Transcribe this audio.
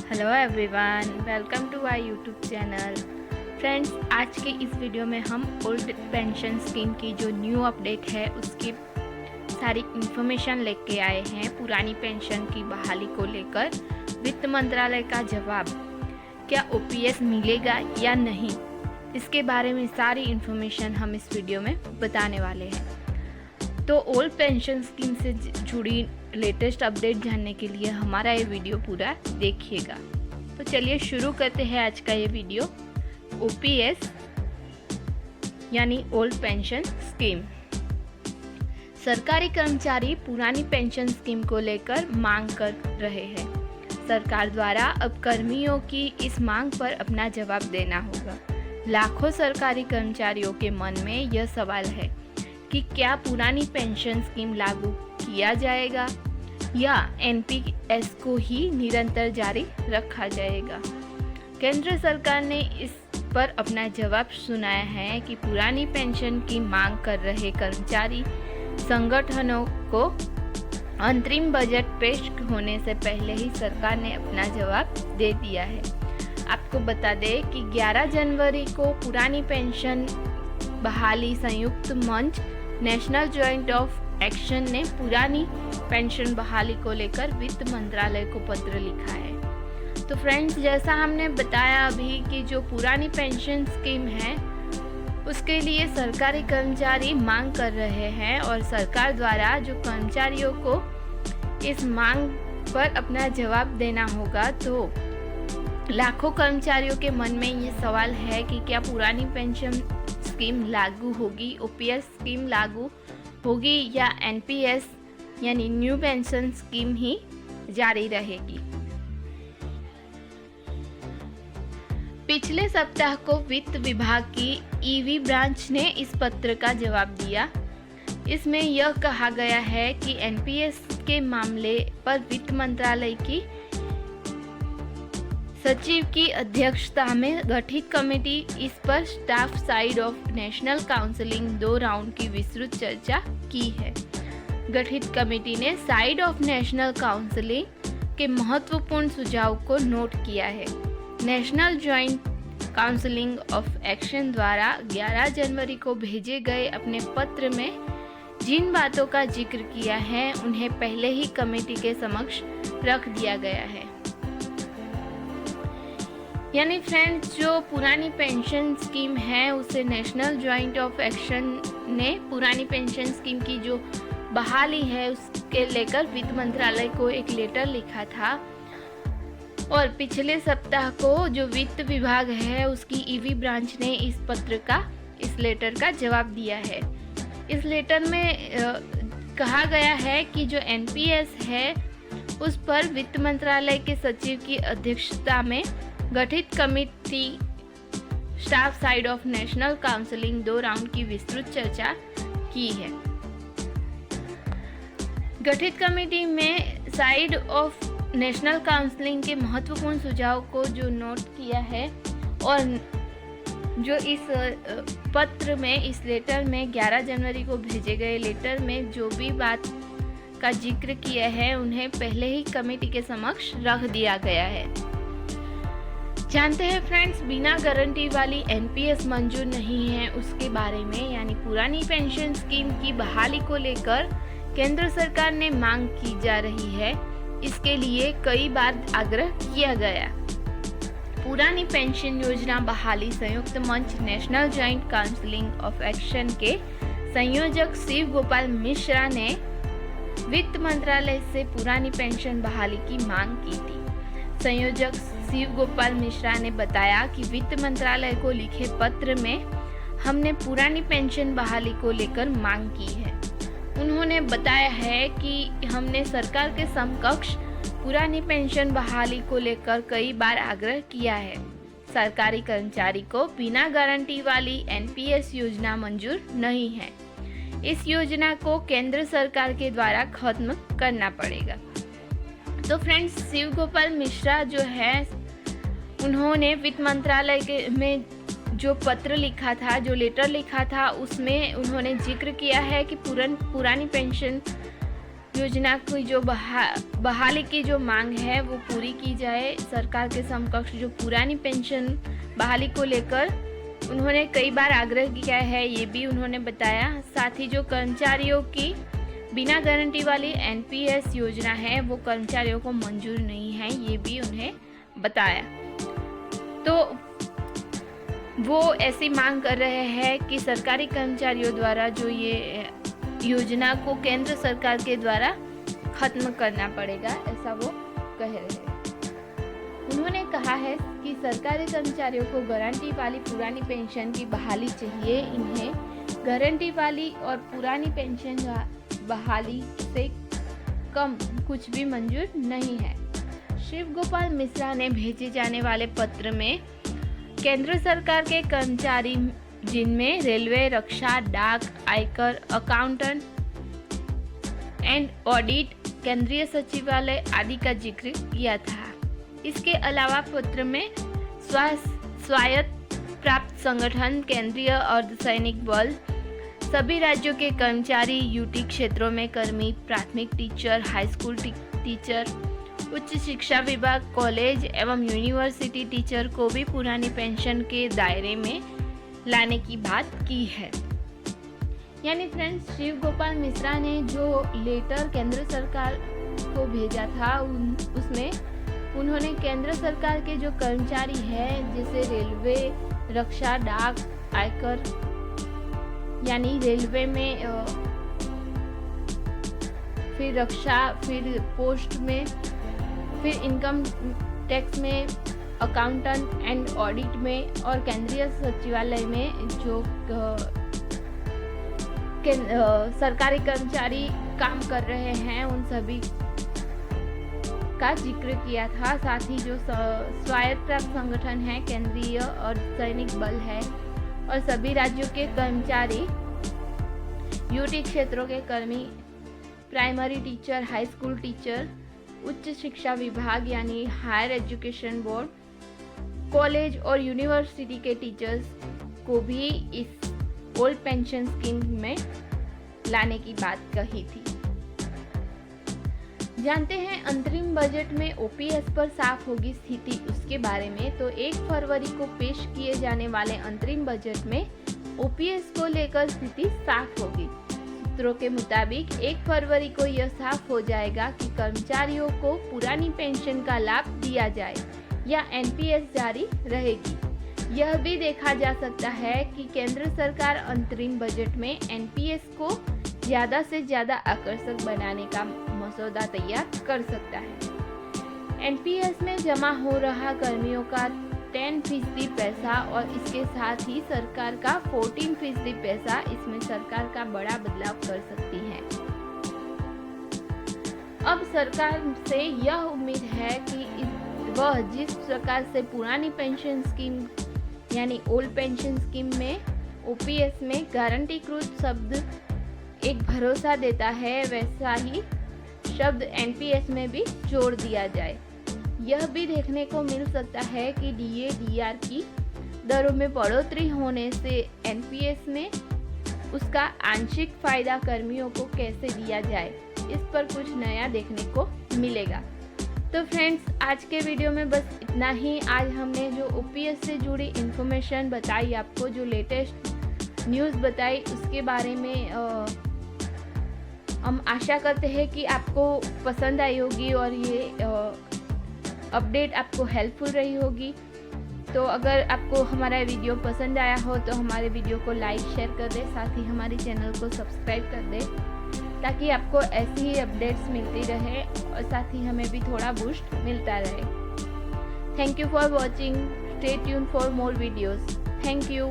Hello everyone, welcome to our YouTube channel. Friends, आज के इस वीडियो में हम ओल्ड पेंशन स्कीम की जो न्यू अपडेट है उसकी सारी इन्फॉर्मेशन लेके आए हैं। पुरानी पेंशन की बहाली को लेकर वित्त मंत्रालय का जवाब, क्या ओपीएस मिलेगा या नहीं, इसके बारे में सारी इन्फॉर्मेशन हम इस वीडियो में बताने वाले हैं। तो ओल्ड पेंशन स्कीम से जुड़ी लेटेस्ट अपडेट जानने के लिए हमारा ये वीडियो पूरा देखिएगा। तो चलिए शुरू करते हैं आज का ये वीडियो। ओपीएस यानी ओल्ड पेंशन स्कीम। सरकारी कर्मचारी पुरानी पेंशन स्कीम को लेकर मांग कर रहे हैं। सरकार द्वारा अब कर्मियों की इस मांग पर अपना जवाब देना होगा। लाखों सरकारी कर्मचारियों के मन में यह सवाल है कि क्या पुरानी पेंशन स्कीम लागू किया जाएगा या एनपीएस को ही निरंतर जारी रखा जाएगा। केंद्र सरकार ने इस पर अपना जवाब सुनाया है कि पुरानी पेंशन की मांग कर रहे कर्मचारी संगठनों को अंतरिम बजट पेश होने से पहले ही सरकार ने अपना जवाब दे दिया है। आपको बता दें कि 11 जनवरी को पुरानी पेंशन बहाली संयुक्त मंच नेशनल जॉइंट ऑफ एक्शन ने पुरानी पेंशन बहाली को लेकर वित्त मंत्रालय को पत्र लिखा है। तो फ्रेंड्स, जैसा हमने बताया अभी कि जो पुरानी पेंशन स्कीम है उसके लिए सरकारी कर्मचारी मांग कर रहे हैं और सरकार द्वारा जो कर्मचारियों को इस मांग पर अपना जवाब देना होगा। तो लाखों कर्मचारियों के मन में ये सवाल है कि क्या पुरानी पेंशन स्कीम लागू होगी, ओपीएस स्कीम लागू होगी या एनपीएस यानी न्यू पेंशन स्कीम ही जारी रहेगी। पिछले सप्ताह को वित्त विभाग की ईवी ब्रांच ने इस पत्र का जवाब दिया। इसमें यह कहा गया है कि एनपीएस के मामले पर वित्त मंत्रालय की सचिव की अध्यक्षता में गठित कमेटी इस पर staff side of national counselling 2 round की विस्तृत चर्चा की है। गठित कमेटी ने साइड ऑफ नेशनल काउंसिलिंग के महत्वपूर्ण सुझाव को नोट किया है। National joint counselling of action द्वारा 11 जनवरी को भेजे गए अपने पत्र में जिन बातों का जिक्र किया है उन्हें पहले ही कमेटी के समक्ष रख दिया गया है। यानी फ्रेंड्स, जो पुरानी पेंशन स्कीम है उसे नेशनल जॉइंट ऑफ एक्शन ने पुरानी पेंशन स्कीम की जो बहाली है उसके लेकर वित्त मंत्रालय को एक लेटर लिखा था और पिछले सप्ताह को जो वित्त विभाग है उसकी ईवी ब्रांच ने इस लेटर का जवाब दिया है। इस लेटर में कहा गया है कि जो एनपीएस है उस पर वित्त मंत्रालय के सचिव की अध्यक्षता में गठित committee staff side of national counselling 2 round की विस्तृत चर्चा की है। गठित कमेटी में साइड ऑफ नेशनल काउंसिलिंग के महत्वपूर्ण सुझाव को जो नोट किया है और जो इस पत्र में इस लेटर में 11 जनवरी को भेजे गए लेटर में जो भी बात का जिक्र किया है उन्हें पहले ही कमेटी के समक्ष रख दिया गया है। जानते हैं फ्रेंड्स, बिना गारंटी वाली एनपीएस मंजूर नहीं है उसके बारे में, यानी पुरानी पेंशन स्कीम की बहाली को लेकर केंद्र सरकार ने मांग की जा रही है। इसके लिए कई बार आग्रह किया गया। पुरानी पेंशन योजना बहाली संयुक्त मंच national joint counselling of action के संयोजक शिव गोपाल मिश्रा ने वित्त मंत्रालय से पुरानी पेंशन बहाली की मांग की थी। संयोजक शिव गोपाल मिश्रा ने बताया कि वित्त मंत्रालय को लिखे पत्र में हमने पुरानी पेंशन बहाली को लेकर मांग की है। उन्होंने बताया है कि हमने सरकार के समकक्ष पुरानी पेंशन बहाली को लेकर कई बार आग्रह किया है। सरकारी कर्मचारी को बिना गारंटी वाली एनपीएस योजना मंजूर नहीं है। इस योजना को केंद्र सरकार के द्वारा खत्म करना पड़ेगा। तो फ्रेंड्स, शिव गोपाल मिश्रा जो है उन्होंने वित्त मंत्रालय में जो पत्र लिखा था, जो लेटर लिखा था, उसमें उन्होंने जिक्र किया है कि पुरानी पेंशन योजना की जो बहाली की जो मांग है वो पूरी की जाए। सरकार के समकक्ष जो पुरानी पेंशन बहाली को लेकर उन्होंने कई बार आग्रह किया है, ये भी उन्होंने बताया। साथ ही जो कर्मचारियों की बिना गारंटी वाली एनपीएस योजना है वो कर्मचारियों को मंजूर नहीं है, ये भी उन्हें बताया। तो वो ऐसी मांग कर रहे हैं कि सरकारी कर्मचारियों द्वारा जो ये योजना को केंद्र सरकार के द्वारा खत्म करना पड़ेगा, ऐसा वो कह रहे हैं। उन्होंने कहा है कि सरकारी कर्मचारियों को गारंटी वाली पुरानी पेंशन की बहाली चाहिए। इन्हें गारंटी वाली और पुरानी पेंशन बहाली से कम कुछ भी मंजूर नहीं है। शिव गोपाल मिश्रा ने भेजे जाने वाले पत्र में केंद्र सरकार के कर्मचारी जिनमें रेलवे, रक्षा, डाक, आयकर, अकाउंटेंट एंड ऑडिट, केंद्रीय सचिवालय आदि का जिक्र किया था। इसके अलावा पत्र में स्वायत्त प्राप्त संगठन, केंद्रीय अर्धसैनिक बल, सभी राज्यों के कर्मचारी, यूटी क्षेत्रों में कर्मी, प्राथमिक टीचर, हाई स्कूल टीचर, उच्च शिक्षा विभाग, कॉलेज एवं यूनिवर्सिटी टीचर को भी पुरानी पेंशन के दायरे में लाने की बात की है। यानी फ्रेंड्स, शिव गोपाल मिश्रा ने जो लेटर केंद्र सरकार को भेजा था उसमें उन्होंने केंद्र सरकार के जो कर्मचारी हैं जैसे रेलवे, रक्षा, डाक, आयकर, यानी रेलवे में फिर रक्षा, फिर पोस्ट में, फिर इनकम टैक्स में, अकाउंटेंट एंड ऑडिट में और केंद्रीय सचिवालय में जो सरकारी कर्मचारी काम कर रहे हैं उन सभी का जिक्र किया था। साथ ही जो स्वायत्त प्राप्त संगठन है, केंद्रीय और सैनिक बल है और सभी राज्यों के कर्मचारी, यूटी क्षेत्रों के कर्मी, primary teacher, high school teacher, उच्च शिक्षा विभाग यानी हायर एजुकेशन बोर्ड, कॉलेज और यूनिवर्सिटी के टीचर्स को भी इस ओल्ड पेंशन स्कीम में लाने की बात कही थी। जानते हैं अंतरिम बजट में ओपीएस पर साफ होगी स्थिति, उसके बारे में। तो 1 फरवरी को पेश किए जाने वाले अंतरिम बजट में ओपीएस को लेकर स्थिति साफ होगी। सूत्रों के मुताबिक 1 फरवरी को यह साफ हो जाएगा कि कर्मचारियों को पुरानी पेंशन का लाभ दिया जाए या एनपीएस जारी रहेगी। यह भी देखा जा सकता है कि केंद्र सरकार अंतरिम बजट में एनपीएस को ज़्यादा से ज़्यादा आकर्षक बनाने का मसौदा तैयार कर सकता है। एनपीएस में जमा हो रहा कर्मियों का 10% पैसा और इसके साथ ही सरकार का 14% पैसा, इसमें सरकार का बड़ा बदलाव कर सकती है। अब सरकार से यह उम्मीद है कि वह जिस प्रकार से पुरानी पेंशन स्कीम यानी ओल्ड पेंशन स्कीम में ओपीएस में गारंटीकृत शब्द एक भरोसा देता है, वैसा ही शब्द एनपीएस में भी जोड़ दिया जाए। यह भी देखने को मिल सकता है कि डीए डीआर की दरों में बढ़ोतरी होने से एनपीएस में उसका आंशिक फायदा कर्मियों को कैसे दिया जाए, इस पर कुछ नया देखने को मिलेगा। तो फ्रेंड्स, आज के वीडियो में बस इतना ही। आज हमने जो ओपीएस से जुड़ी इन्फॉर्मेशन बताई आपको, जो लेटेस्ट न्यूज़ बताई, उसके बारे में हम आशा करते हैं कि आपको पसंद आई होगी और ये अपडेट आपको हेल्पफुल रही होगी। तो अगर आपको हमारा वीडियो पसंद आया हो तो हमारे वीडियो को लाइक शेयर कर दें, साथ ही हमारे चैनल को सब्सक्राइब कर दें ताकि आपको ऐसी ही अपडेट्स मिलती रहे और साथ ही हमें भी थोड़ा बूस्ट मिलता रहे। Thank you for watching, stay tune for more videos. Thank you.